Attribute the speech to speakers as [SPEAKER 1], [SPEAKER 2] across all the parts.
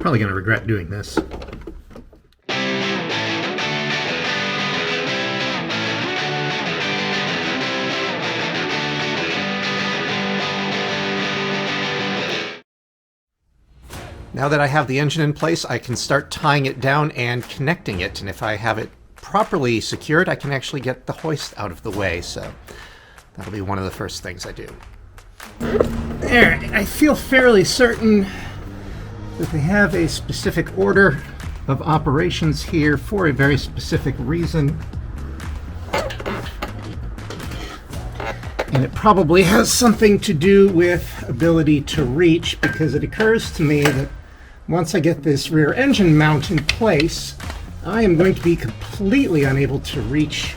[SPEAKER 1] Probably going to regret doing this. Now that I have the engine in place, I can start tying it down and connecting it. And if I have it properly secured, I can actually get the hoist out of the way. So that'll be one of the first things I do. There, I feel fairly certain that they have a specific order of operations here for a very specific reason. And it probably has something to do with ability to reach, because it occurs to me that once I get this rear engine mount in place, I am going to be completely unable to reach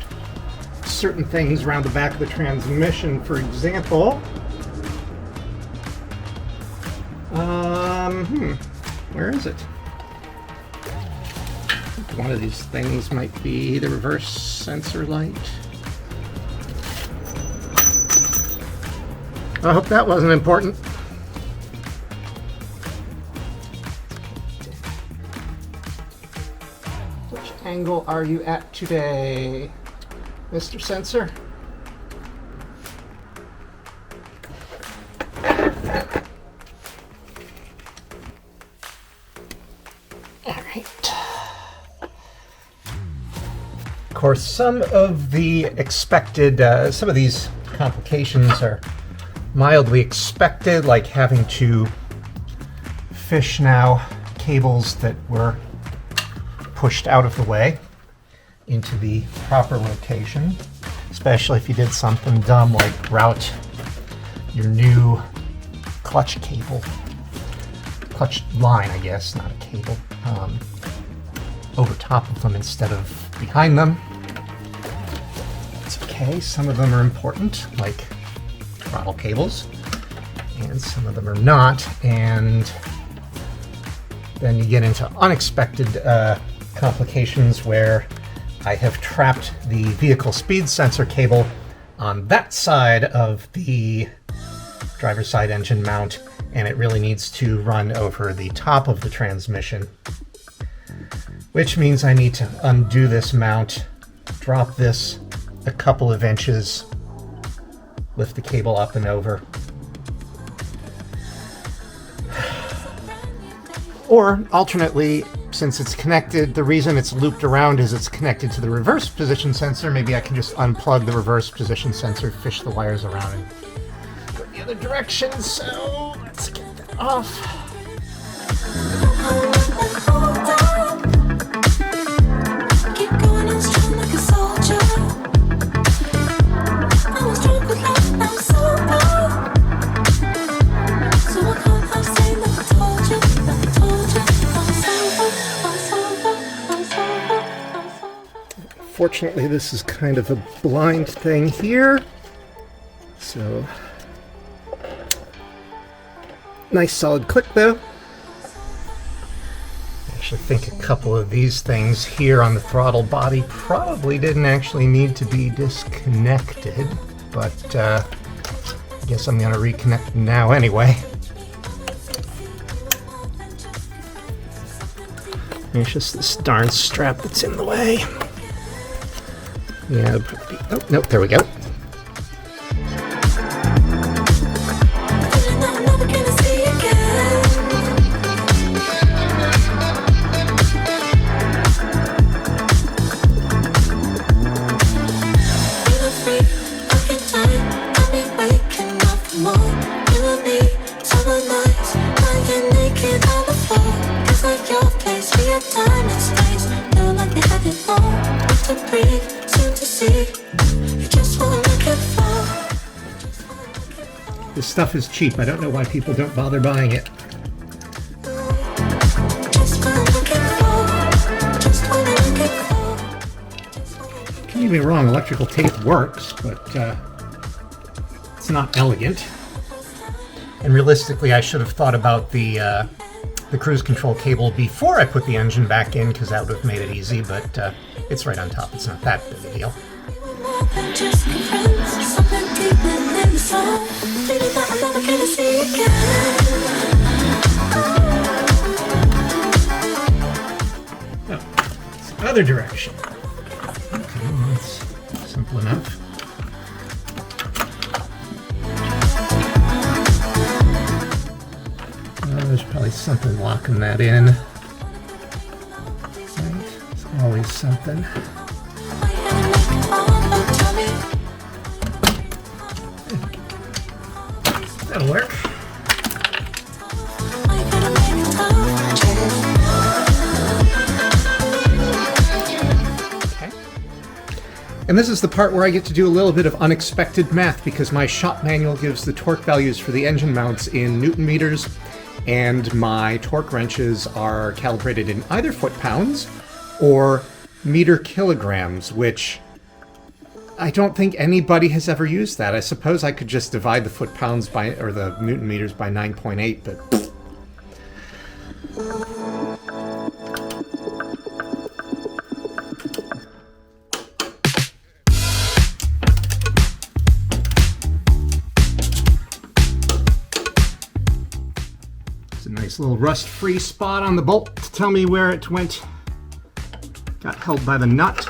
[SPEAKER 1] certain things around the back of the transmission. For example, where is it? One of these things might be the reverse sensor light. I hope that wasn't important. Which angle are you at today, Mr. Sensor? All right. Of course, some of the expected, some of these complications are mildly expected, like having to fish now cables that were pushed out of the way into the proper location, especially if you did something dumb like route your new clutch cable, clutch line, I guess, not a cable, over top of them instead of behind them. It's okay, some of them are important, like throttle cables, and some of them are not, and then you get into unexpected complications where I have trapped the vehicle speed sensor cable on that side of the driver's side engine mount, and it really needs to run over the top of the transmission, which means I need to undo this mount, drop this a couple of inches, lift the cable up and over. Or alternately, since it's connected, the reason it's looped around is it's connected to the reverse position sensor. Maybe I can just unplug the reverse position sensor, fish the wires around, and go the other direction. So let's get that off. Fortunately, this is kind of a blind thing here, so nice solid click though. I actually think a couple of these things here on the throttle body probably didn't actually need to be disconnected, but I guess I'm going to reconnect them now anyway. It's just this darn strap that's in the way. Yeah, oh, nope, there we go. This stuff is cheap. I don't know why people don't bother buying it. Don't get me wrong, electrical tape works, but it's not elegant. And realistically, I should have thought about the cruise control cable before I put the engine back in, because that would have made it easy, but it's right on top. It's not that big a deal. other direction. Okay, well, that's simple enough. There's probably something locking that in. Right? There's always something. That'll work. Okay. And this is the part where I get to do a little bit of unexpected math because my shop manual gives the torque values for the engine mounts in Newton meters, and my torque wrenches are calibrated in either foot-pounds or meter kilograms, which I don't think anybody has ever used that. I suppose I could just divide the foot-pounds by, or the Newton meters by 9.8, but... It's a nice little rust-free spot on the bolt to tell me where it went. Got held by the nut.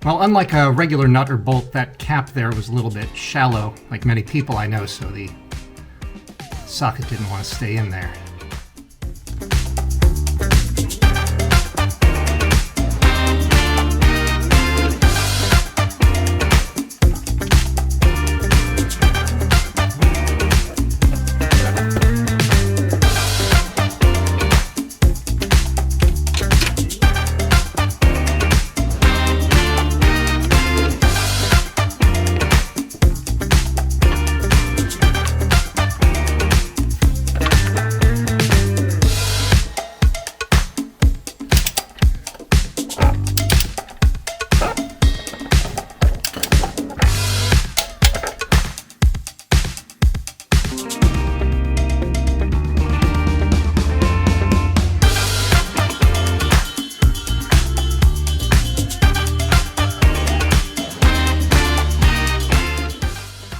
[SPEAKER 1] Well, unlike a regular nut or bolt, that cap there was a little bit shallow, like many people I know, so the socket didn't want to stay in there.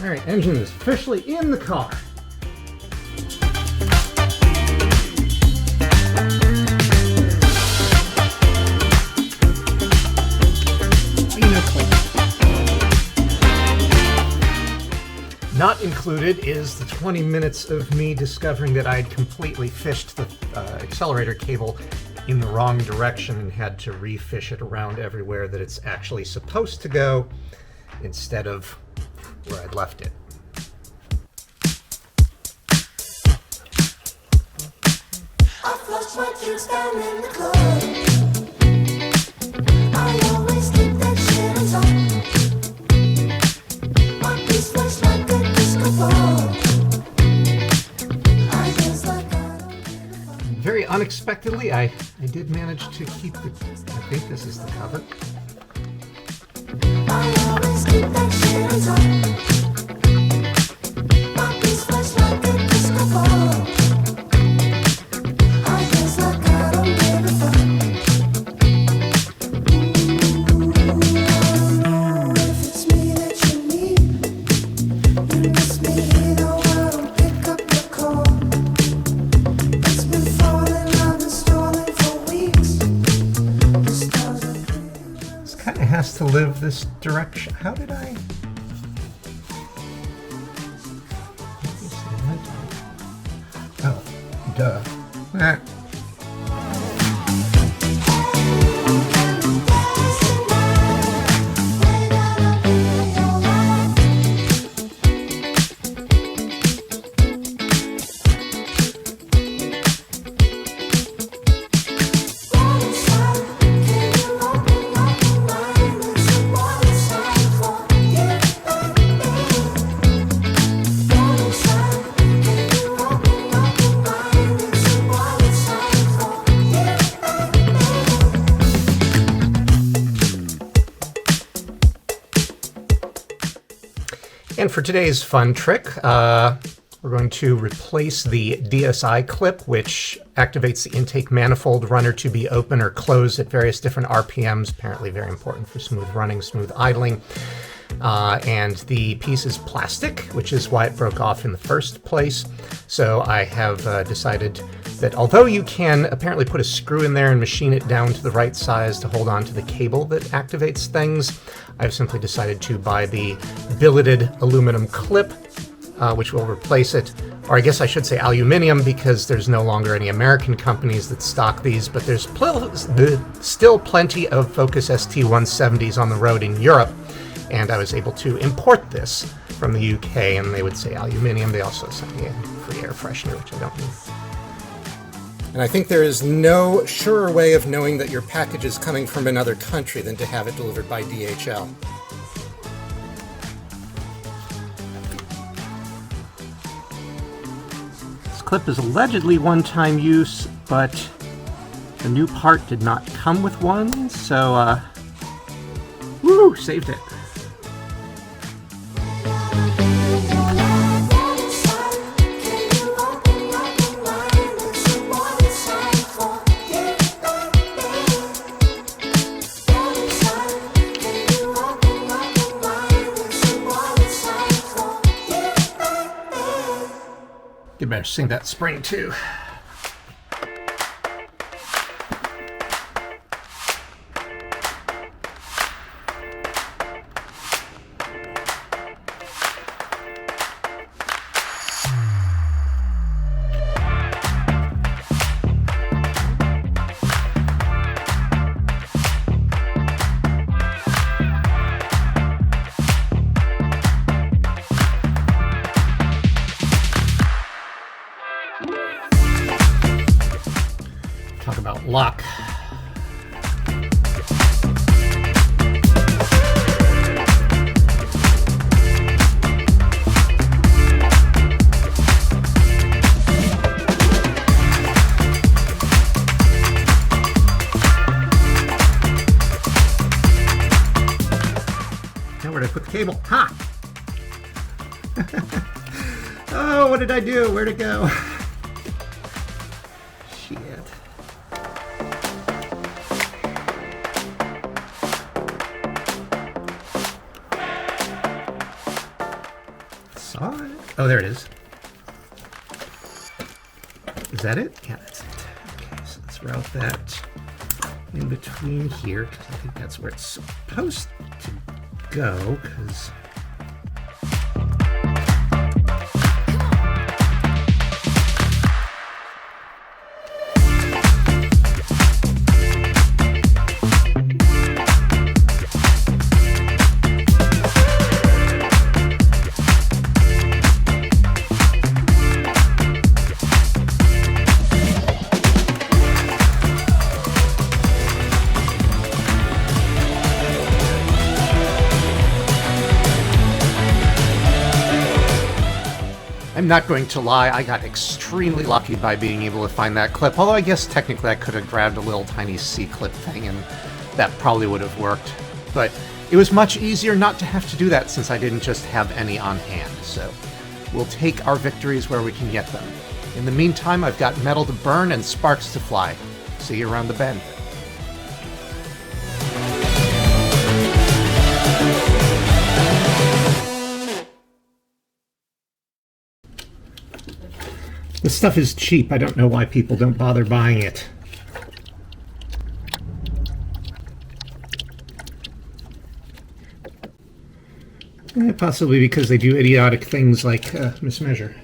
[SPEAKER 1] Alright, engine is officially in the car. Not included is the 20 minutes of me discovering that I'd completely fished the accelerator cable in the wrong direction and had to refish it around everywhere that it's actually supposed to go instead of where I'd left it.
[SPEAKER 2] I flush my kids down in the club. I always keep that shit on top. My piece looks like a disco ball. I guess like I don't give a fuck.
[SPEAKER 1] Very unexpectedly, I did manage to keep the, I think this is the cover.
[SPEAKER 2] I always keep that shit on top. My piece looks like a disco ball. I guess like I don't give a fuck. If it's me that you need, you miss me, though I don't pick up your call. It's been falling, I've been stalling for weeks. The stars are clear.
[SPEAKER 1] This kind of has to live this direction. How did I? Oh, duh. Ah. And for today's fun trick, we're going to replace the DSI clip, which activates the intake manifold runner to be open or closed at various different RPMs, apparently very important for smooth running, smooth idling. And the piece is plastic, which is why it broke off in the first place. So I have decided that although you can apparently put a screw in there and machine it down to the right size to hold on to the cable that activates things, I've simply decided to buy the billeted aluminum clip, which will replace it. Or I guess I should say aluminium, because there's no longer any American companies that stock these, but there's still plenty of Focus ST170s on the road in Europe. And I was able to import this from the UK, and they would say aluminium. They also sent me a free air freshener, which I don't need. And I think there is no surer way of knowing that your package is coming from another country than to have it delivered by DHL. This clip is allegedly one-time use, but the new part did not come with one, so, woo, saved it. You better sing that spring too. Talk about luck. Now where did I put the cable? Ha! Oh, what did I do? Where'd it go? Shit. Saw it. Oh, there it is. Is that it? Yeah, that's it. Okay, so let's route that in between here, because I think that's where it's supposed to go, because... I'm not going to lie, I got extremely lucky by being able to find that clip, although I guess technically I could have grabbed a little tiny C-clip thing and that probably would have worked. But it was much easier not to have to do that since I didn't just have any on hand, so we'll take our victories where we can get them. In the meantime, I've got metal to burn and sparks to fly. See you around the bend. This stuff is cheap. I don't know why people don't bother buying it. Possibly because they do idiotic things like mismeasure.